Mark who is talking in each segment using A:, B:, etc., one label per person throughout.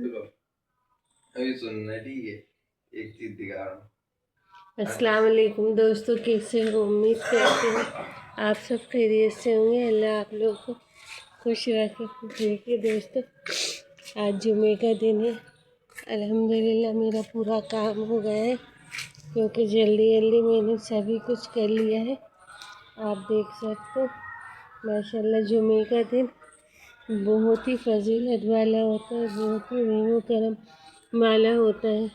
A: ابھی سننا ٹھیک ہے، ایک چیز دکھا رہا ہوں۔
B: السلام علیکم دوستوں، کیسے ہو؟ امید کرتے ہیں آپ سب خیریت سے ہوں گے۔ اللہ آپ لوگ کو خوش رکھے۔ دیکھیے دوستوں، آج جمعے کا دن ہے۔ الحمدللہ میرا پورا کام ہو گیا ہے، کیونکہ جلدی میں نے سبھی کچھ کر لیا ہے۔ آپ دیکھ سکتے ہو ماشاءاللہ جمعے کا دن بہت ہی فضیلت والا ہوتا ہے، بہت ہی رحم و کرم والا ہوتا ہے۔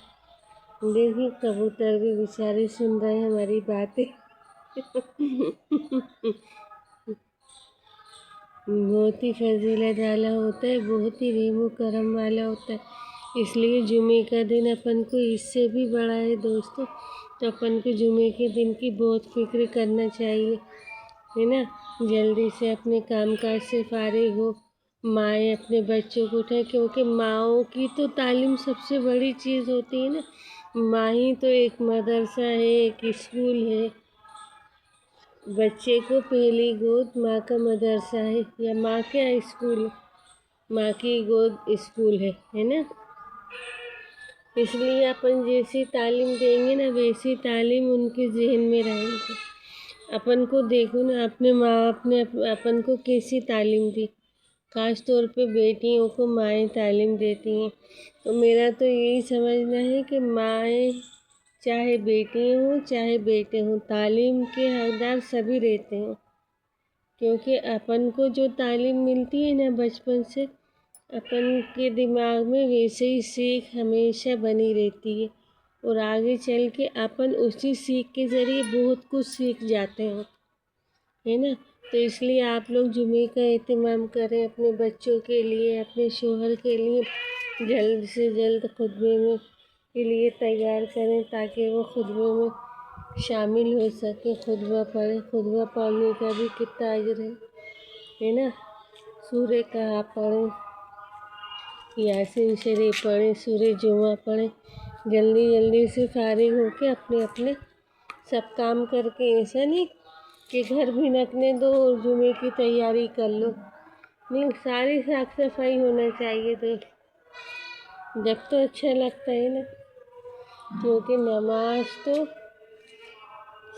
B: دیکھیے کبوتر بھی بیچارے سن رہے ہیں ہماری باتیں۔ بہت ہی فضیلت والا ہوتا ہے، بہت ہی رحم و کرم والا ہوتا ہے۔ اس لیے جمعے کا دن اپن کو اس سے بھی بڑا ہے دوستوں، تو اپن کو جمعے کے دن کی بہت فکر کرنا چاہیے، ہے نا۔ جلدی سے اپنے کام کاج سے فارغ ہو، مائیں اپنے بچوں کو اٹھائیں، کیونکہ ماؤں کی تو تعلیم سب سے بڑی چیز ہوتی ہے نا۔ ماں ہی تو ایک مدرسہ ہے، ایک اسکول ہے۔ بچے کو پہلی گود ماں کا مدرسہ ہے، یا ماں کا اسکول ہے، ماں کی گود اسکول ہے نا۔ اس لیے اپن جیسی تعلیم دیں گے نا، ویسی تعلیم ان کے ذہن میں رہے گی۔ اپن کو دیکھو نا، اپنے ماں نے اپن کو کیسی تعلیم دی، خاص طور پہ بیٹیوں کو مائیں تعلیم دیتی ہیں۔ تو میرا تو یہی سمجھنا ہے کہ مائیں چاہے بیٹی ہوں چاہے بیٹے ہوں، تعلیم کے حقدار سبھی رہتے ہیں، کیونکہ اپن کو جو تعلیم ملتی ہے نا بچپن سے، اپن کے دماغ میں ویسے ہی سیکھ ہمیشہ بنی رہتی ہے، اور آگے چل کے اپن اسی سیکھ کے ذریعے بہت کچھ سیکھ جاتے ہیں، ہے نا۔ تو اس لیے آپ لوگ جمعے کا اہتمام کریں، اپنے بچوں کے لیے، اپنے شوہر کے لیے جلد سے جلد خطبے میں کے لیے تیار کریں، تاکہ وہ خطبے میں شامل ہو سکے، خطبہ پڑھیں۔ خطبہ پڑھنے کا بھی کتنا اجر ہے نا۔ سورہ کہف پڑھیں، یاسین شریف پڑھیں، سورہ جمعہ پڑھیں، جلدی سے فارغ ہو کے اپنے سب کام کر کے، ایسا نہیں کہ گھر بھی رکھنے دو اور جمعے کی تیاری کر لو، نہیں، ساری صاف صفائی ہونا چاہیے۔ تو جب تو اچھا لگتا ہے نا، کیونکہ نماز تو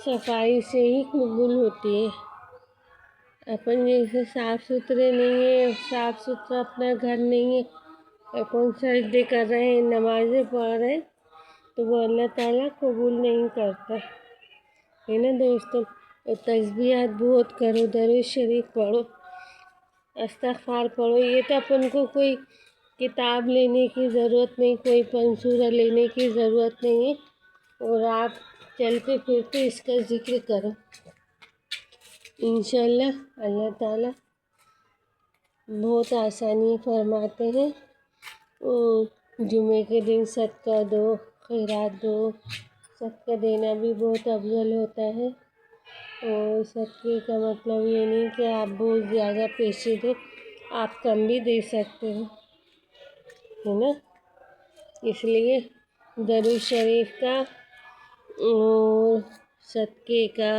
B: صفائی سے ہی قبول ہوتی ہے۔ اپن جیسے صاف ستھرے نہیں ہیں، صاف ستھرا اپنا گھر نہیں ہے، اپن سجدے کر رہے ہیں، نمازیں پڑھ رہے ہیں، تو وہ اللہ تعالیٰ قبول نہیں کرتا، ہے نا دوستوں۔ اور تسبیحات بہت کرو، درود شریف پڑھو، استغفار پڑھو۔ یہ تو اپن کو کوئی کتاب لینے کی ضرورت نہیں، کوئی پنسورہ لینے کی ضرورت نہیں ہے، اور آپ چلتے پھرتے اس کا ذکر کرو، انشاءاللہ اللہ تعالیٰ بہت آسانی فرماتے ہیں۔ اور جمعے کے دن صدقہ دو، خیرات دو۔ صدقہ دینا بھی بہت افضل ہوتا ہے، اور صدقے کا مطلب یہ نہیں کہ آپ بہت زیادہ پیسے دیں، آپ کم بھی دے سکتے ہو، ہے نا۔ اس لیے درود شریف کا اور صدقے کا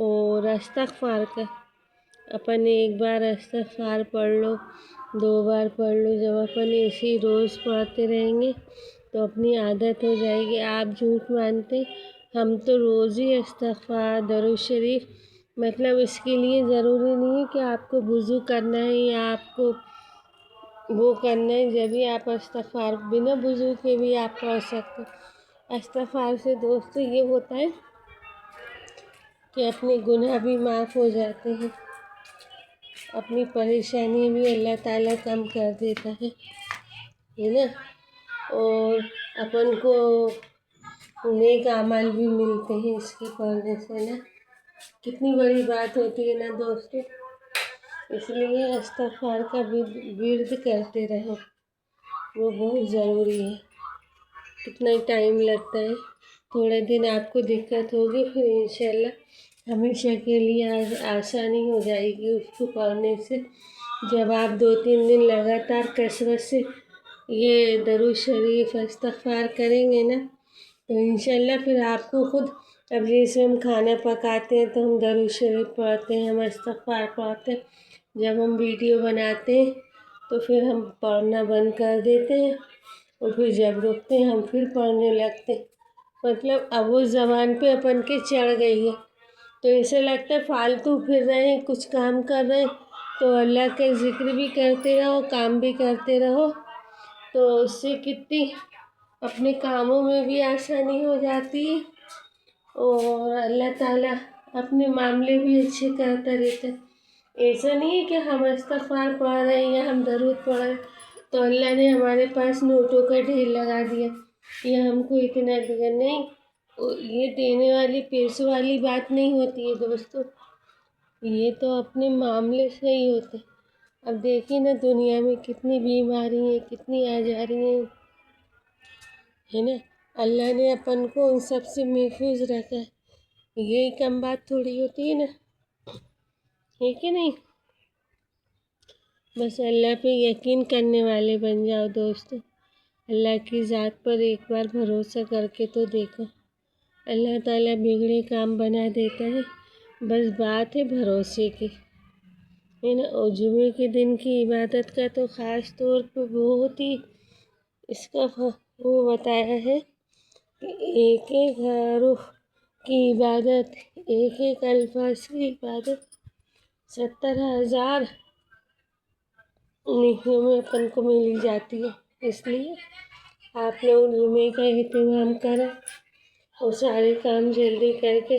B: اور استغفار کا، اپن ایک بار استغفار پڑھ لو، 2 بار پڑھ لو، جب اپن ایسی روز پڑھتے رہیں گے تو اپنی عادت ہو جائے گی۔ آپ جھوٹ مانتے، ہم تو روز ہی استغفار، درود شریف، مطلب اس کے لیے ضروری نہیں ہے کہ آپ کو وضو کرنا ہے یا آپ کو وہ کرنا ہے، جب بھی آپ استغفار بنا وضو کے بھی آپ پڑھ سکتے۔ استغفار سے دوستو یہ ہوتا ہے کہ اپنے گناہ بھی معاف ہو جاتے ہیں، اپنی پریشانی بھی اللہ تعالیٰ کم کر دیتا ہے نا، اور اپن کو نیک اعمال بھی ملتے ہیں اس کے پڑھنے سے نا۔ کتنی بڑی بات ہوتی ہے نا دوستو۔ اس لیے استغفار کا ورد کرتے رہیں، وہ بہت ضروری ہے۔ کتنا ٹائم لگتا ہے، تھوڑے دن آپ کو دقت ہوگی، پھر انشاءاللہ ہمیشہ کے لیے آسانی ہو جائے گی اس کو پڑھنے سے۔ جب آپ 2-3 دن لگاتار کثرت سے یہ درود شریف استغفار کریں گے نا، تو انشاءاللہ پھر آپ کو خود، اب جیسے ہم کھانا پکاتے ہیں تو ہم درود شریف پڑھتے ہیں، ہم استغفار پڑھتے ہیں، جب ہم ویڈیو بناتے ہیں تو پھر ہم پڑھنا بند کر دیتے ہیں، اور پھر جب رکتے ہیں ہم پھر پڑھنے لگتے ہیں۔ مطلب اب وہ زبان پہ اپن کے چڑھ گئی ہے، تو ایسے لگتا ہے فالتو پھر رہے ہیں، کچھ کام کر رہے ہیں تو اللہ کے ذکر بھی کرتے رہو، کام بھی کرتے رہو، تو اس سے کتنی اپنے کاموں میں بھی آسانی ہو جاتی ہے، اور اللہ تعالیٰ اپنے معاملے بھی اچھے کرتا رہتا ہے۔ ایسا نہیں ہے کہ ہم استغفار پڑھ رہے ہیں یا ہم درود پڑھ رہے ہیں تو اللہ نے ہمارے پاس نوٹوں کا ڈھیر لگا دیا یا ہم کو اتنا دیا، نہیں، یہ دینے والی پیسوں والی بات نہیں ہوتی ہے دوستو، یہ تو اپنے معاملے سے ہی ہوتے۔ اب دیکھیے نا دنیا میں کتنی بیماری ہیں، کتنی آ جا رہی ہیں، ہے نا، اللہ نے اپن کو ان سب سے محفوظ رکھا ہے، یہی کم بات تھوڑی ہوتی ہے نا، ہے کہ نہیں؟ بس اللہ پہ یقین کرنے والے بن جاؤ دوستو، اللہ کی ذات پر ایک بار بھروسہ کر کے تو دیکھو، اللہ تعالیٰ بگڑے کام بنا دیتا ہے، بس بات ہے بھروسے کی، ہے نا۔ اور جمعے کے دن کی عبادت کا تو خاص طور پہ بہت ہی اس کا وہ بتایا ہے کہ ایک ایک حرف کی عبادت، ایک ایک الفاظ کی عبادت 70,000 نیکیوں میں اپن کو ملی جاتی ہے۔ اس لیے آپ لوگ جمعے کا اہتمام کریں اور سارے کام جلدی کر کے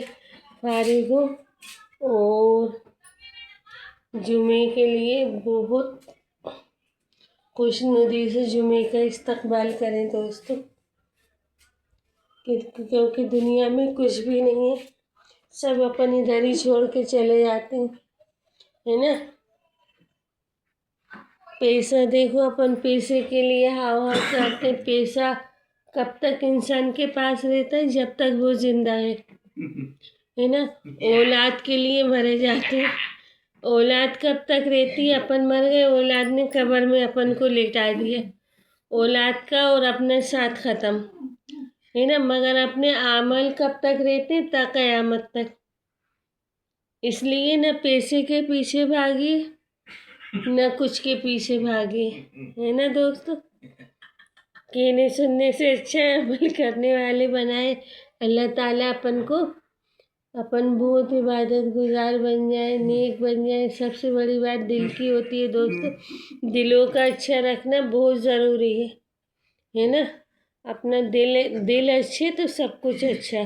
B: فارغ ہو، اور جمعے کے لیے بہت خوش ندی سے جمعے کا استقبال کریں دوستو، کیونکہ دنیا میں کچھ بھی نہیں ہے، سب اپن ادھر ہی چھوڑ کے چلے جاتے ہیں، ہے نا۔ پیسہ دیکھو، اپن پیسے کے لیے ہاؤ کرتے، پیسہ کب تک انسان کے پاس رہتا ہے؟ جب تک وہ زندہ ہے نا۔ اولاد کے لیے مرے جاتے ہیں، اولاد کب تک رہتی ہے؟ اپن مر گئے، اولاد نے قبر میں اپن کو لٹا دیا، اولاد کا اور اپنا ساتھ ختم، ہے نا۔ مگر اپنے اعمال کب تک رہتے؟ تا قیامت تک۔ اس لیے نہ پیسے کے پیچھے بھاگی، نہ کچھ کے پیچھے بھاگے، ہے نا دوستو۔ کہنے سننے سے اچھا ہے عمل کرنے والے بنائے اللہ تعالیٰ اپن کو، اپن بہت عبادت گزار بن جائے، نیک بن جائے۔ سب سے بڑی بات دل کی ہوتی ہے دوستو، دلوں کا اچھا رکھنا بہت ضروری ہے نا۔ اپنا دل اچھے تو سب کچھ اچھا۔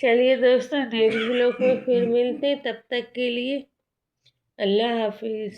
B: چلیے دوستو، نیکست ویڈیو میں پھر ملتے ہیں، تب تک کے لیے اللہ حافظ۔